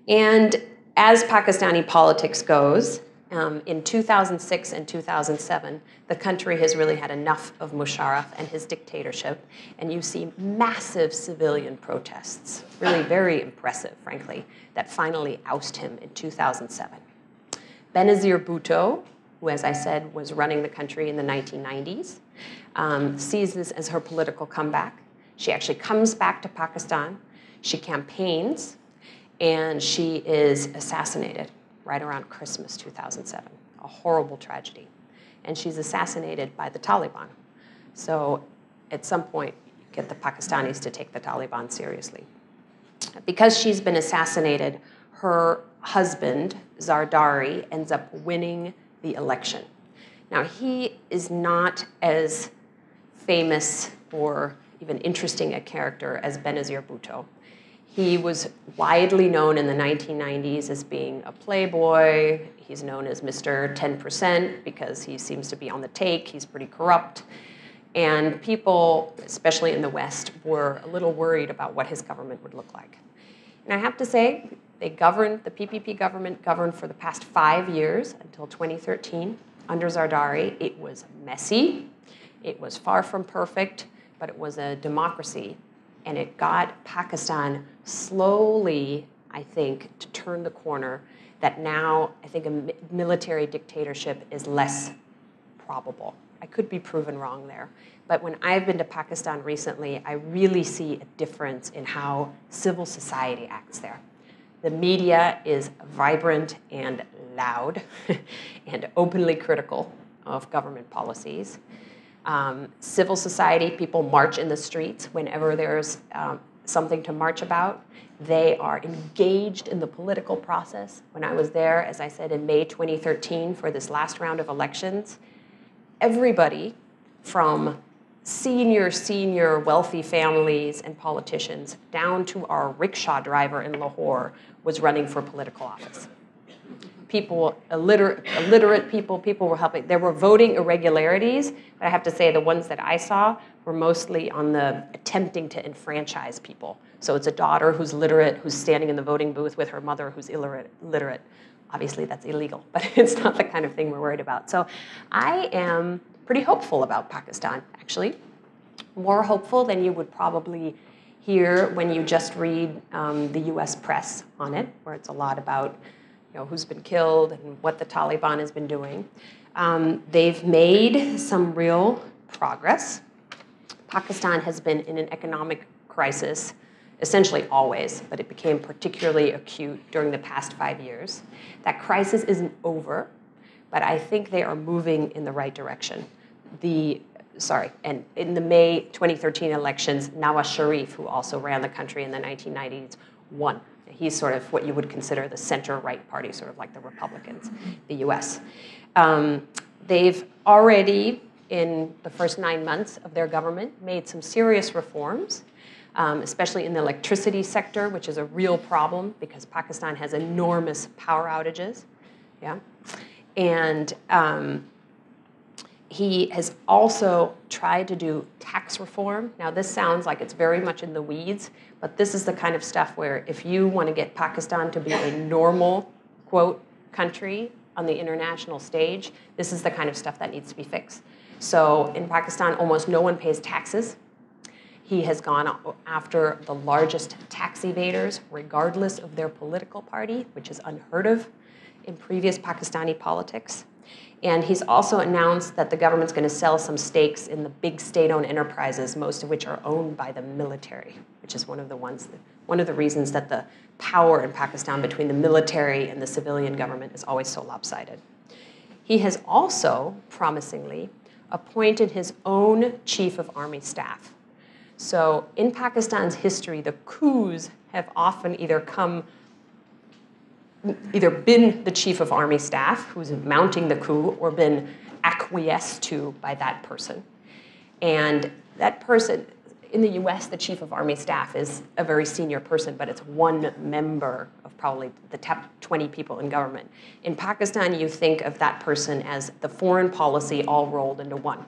And as Pakistani politics goes, in 2006 and 2007, the country has really had enough of Musharraf and his dictatorship, and you see massive civilian protests, really very impressive, frankly, that finally oust him in 2007. Benazir Bhutto, who, as I said, was running the country in the 1990s, sees this as her political comeback. She actually comes back to Pakistan, she campaigns, and she is assassinated right around Christmas 2007, a horrible tragedy. And she's assassinated by the Taliban. So at some point, you get the Pakistanis to take the Taliban seriously. Because she's been assassinated, her husband, Zardari, ends up winning the election. Now, he is not as famous or even interesting a character as Benazir Bhutto. He was widely known in the 1990s as being a playboy. He's known as Mr. 10% because he seems to be on the take. He's pretty corrupt. And people, especially in the West, were a little worried about what his government would look like. And I have to say, the PPP government governed for the past 5 years until 2013 under Zardari. It was messy. It was far from perfect, but it was a democracy. And it got Pakistan slowly, I think, to turn the corner that now I think a military dictatorship is less probable. I could be proven wrong there. But when I've been to Pakistan recently, I really see a difference in how civil society acts there. The media is vibrant and loud and openly critical of government policies. Civil society, people march in the streets whenever there's something to march about. They are engaged in the political process. When I was there, as I said, in May 2013 for this last round of elections, everybody from senior wealthy families and politicians down to our rickshaw driver in Lahore was running for political office. People, illiterate people were helping. There were voting irregularities, but I have to say the ones that I saw were mostly on the attempting to enfranchise people. So it's a daughter who's literate, who's standing in the voting booth with her mother who's illiterate. Obviously that's illegal, but it's not the kind of thing we're worried about. So I am pretty hopeful about Pakistan, actually. More hopeful than you would probably hear when you just read the US press on it, where it's a lot about who's been killed and what the Taliban has been doing. They've made some real progress. Pakistan has been in an economic crisis essentially always, but it became particularly acute during the past 5 years. That crisis isn't over, but I think they are moving in the right direction. And in the May 2013 elections, Nawaz Sharif, who also ran the country in the 1990s, won. He's sort of what you would consider the center-right party, sort of like the Republicans, the US. They've already, in the first 9 months of their government, made some serious reforms, especially in the electricity sector, which is a real problem because Pakistan has enormous power outages. Yeah, and he has also tried to do tax reform. Now, this sounds like it's very much in the weeds, but this is the kind of stuff where if you want to get Pakistan to be a normal, quote, country on the international stage, this is the kind of stuff that needs to be fixed. So in Pakistan, almost no one pays taxes. He has gone after the largest tax evaders, regardless of their political party, which is unheard of in previous Pakistani politics. And he's also announced that the government's going to sell some stakes in the big state-owned enterprises, most of which are owned by the military, which is one of the reasons that the power in Pakistan between the military and the civilian government is always so lopsided. He has also, promisingly, appointed his own chief of army staff. So in Pakistan's history, the coups have often either been the chief of army staff who's mounting the coup or been acquiesced to by that person. And that person, in the US, the chief of army staff is a very senior person, but it's one member of probably the top 20 people in government. In Pakistan, you think of that person as the foreign policy all rolled into one.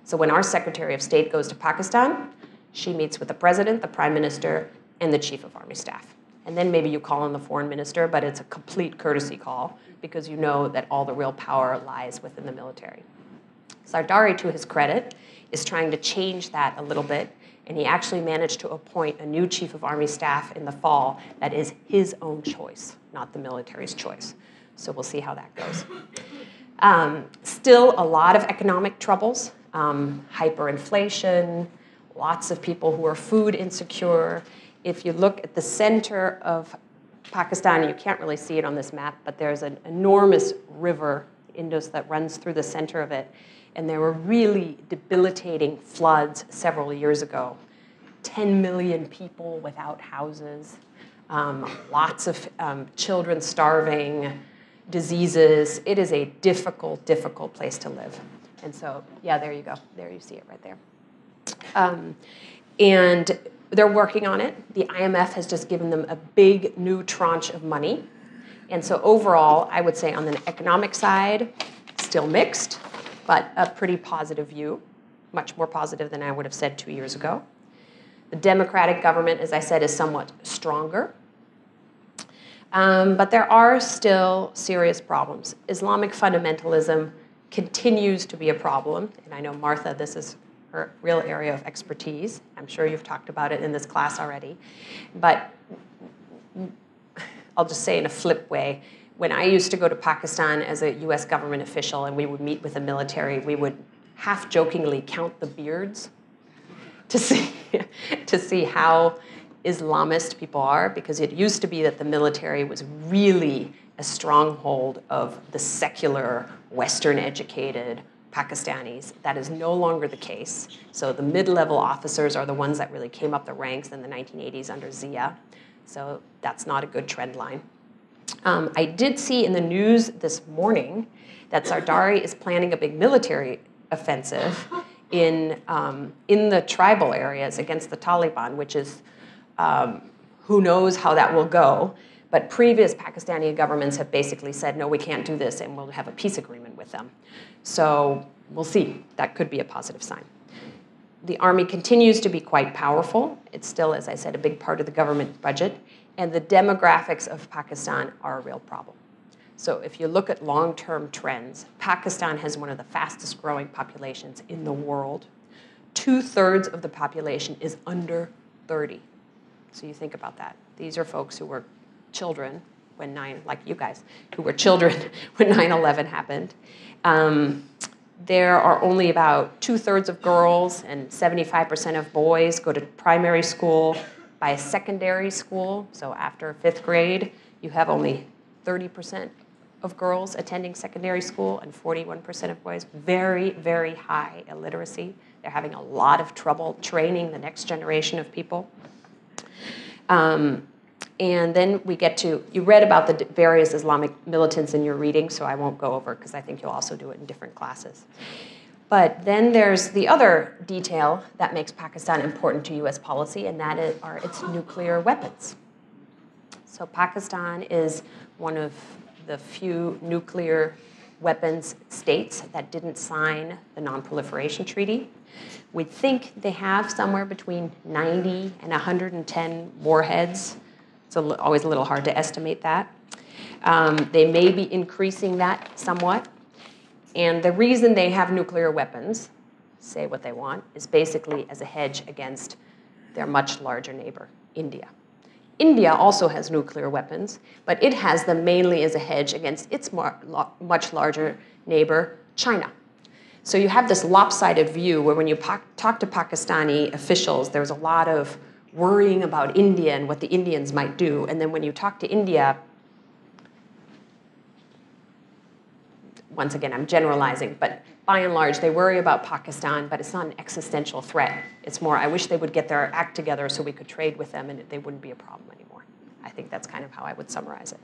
So when our Secretary of State goes to Pakistan, she meets with the president, the prime minister, and the chief of army staff. And then maybe you call on the foreign minister, but it's a complete courtesy call because you know that all the real power lies within the military. Zardari, to his credit, is trying to change that a little bit, and he actually managed to appoint a new chief of army staff in the fall that is his own choice, not the military's choice. So we'll see how that goes. Still a lot of economic troubles, hyperinflation, lots of people who are food insecure. If you look at the center of Pakistan, you can't really see it on this map, but there's an enormous river, Indus, that runs through the center of it. And there were really debilitating floods several years ago. 10 million people without houses, lots of children starving, diseases. It is a difficult, difficult place to live. And so, yeah, there you go. There you see it right there. And they're working on it. The IMF has just given them a big new tranche of money. And so overall, I would say on the economic side, still mixed, but a pretty positive view, much more positive than I would have said 2 years ago. The democratic government, as I said, is somewhat stronger. But there are still serious problems. Islamic fundamentalism continues to be a problem. And I know, Martha, this is her real area of expertise. I'm sure you've talked about it in this class already. But I'll just say in a flip way, when I used to go to Pakistan as a US government official and we would meet with the military, we would half-jokingly count the beards to see how Islamist people are, because it used to be that the military was really a stronghold of the secular, Western-educated Pakistanis. That is no longer the case. So the mid-level officers are the ones that really came up the ranks in the 1980s under Zia. So that's not a good trend line. I did see in the news this morning that Zardari is planning a big military offensive in the tribal areas against the Taliban, which is, who knows how that will go. But previous Pakistani governments have basically said, no, we can't do this, and we'll have a peace agreement with them. So we'll see. That could be a positive sign. The army continues to be quite powerful. It's still, as I said, a big part of the government budget. And the demographics of Pakistan are a real problem. So if you look at long-term trends, Pakistan has one of the fastest growing populations in the world. 2/3 of the population is under 30. So you think about that. These are folks who were children when like you guys, who were children when 9/11 happened. There are only about 2/3 of girls and 75% of boys go to primary school. By a secondary school, so after 5th grade, you have only 30% of girls attending secondary school and 41% of boys. Very, very high illiteracy. They're having a lot of trouble training the next generation of people. And then we get to, you read about the various Islamic militants in your reading, so I won't go over because I think you'll also do it in different classes. But then there's the other detail that makes Pakistan important to US policy, and that are its nuclear weapons. So Pakistan is one of the few nuclear weapons states that didn't sign the Non-Proliferation Treaty. We think they have somewhere between 90 and 110 warheads. It's always a little hard to estimate that. They may be increasing that somewhat. And the reason they have nuclear weapons, say what they want, is basically as a hedge against their much larger neighbor, India. India also has nuclear weapons, but it has them mainly as a hedge against its much larger neighbor, China. So you have this lopsided view where when you talk to Pakistani officials, there's a lot of worrying about India and what the Indians might do. And then when you talk to India, once again, I'm generalizing, but by and large, they worry about Pakistan, but it's not an existential threat. It's more, I wish they would get their act together so we could trade with them and they wouldn't be a problem anymore. I think that's kind of how I would summarize it.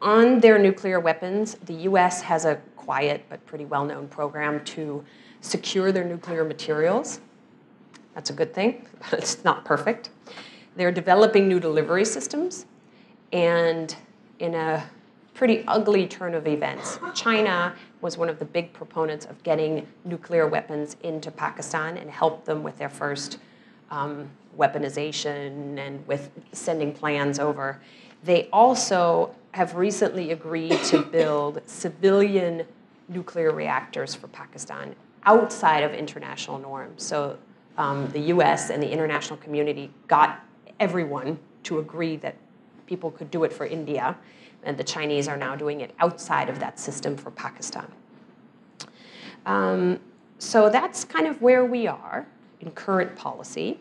On their nuclear weapons, the US has a quiet but pretty well-known program to secure their nuclear materials. That's a good thing, but it's not perfect. They're developing new delivery systems, and in a pretty ugly turn of events, China was one of the big proponents of getting nuclear weapons into Pakistan and helped them with their first weaponization and with sending plans over. They also have recently agreed to build civilian nuclear reactors for Pakistan outside of international norms. So the US and the international community got everyone to agree that people could do it for India, and the Chinese are now doing it outside of that system for Pakistan. So that's kind of where we are in current policy.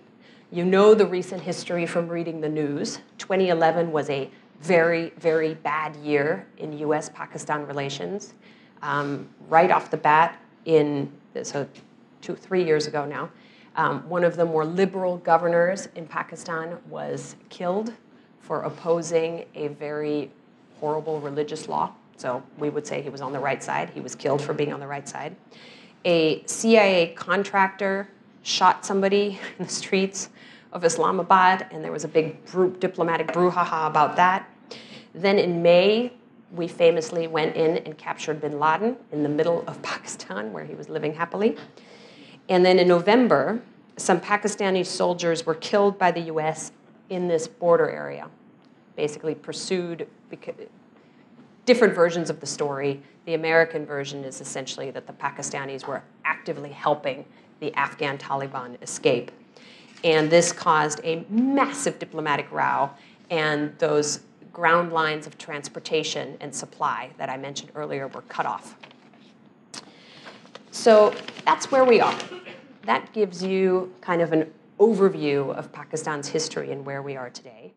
You know the recent history from reading the news. 2011 was a very, very bad year in US-Pakistan relations. Right off the bat, so 3 years ago now, one of the more liberal governors in Pakistan was killed for opposing a very horrible religious law. So we would say he was on the right side. He was killed for being on the right side. A CIA contractor shot somebody in the streets of Islamabad, and there was a big diplomatic brouhaha about that. Then in May, we famously went in and captured bin Laden in the middle of Pakistan, where he was living happily. And then in November, some Pakistani soldiers were killed by the US in this border area, basically pursued. Different versions of the story. The American version is essentially that the Pakistanis were actively helping the Afghan Taliban escape. And this caused a massive diplomatic row, and those ground lines of transportation and supply that I mentioned earlier were cut off. So that's where we are. That gives you kind of an overview of Pakistan's history and where we are today.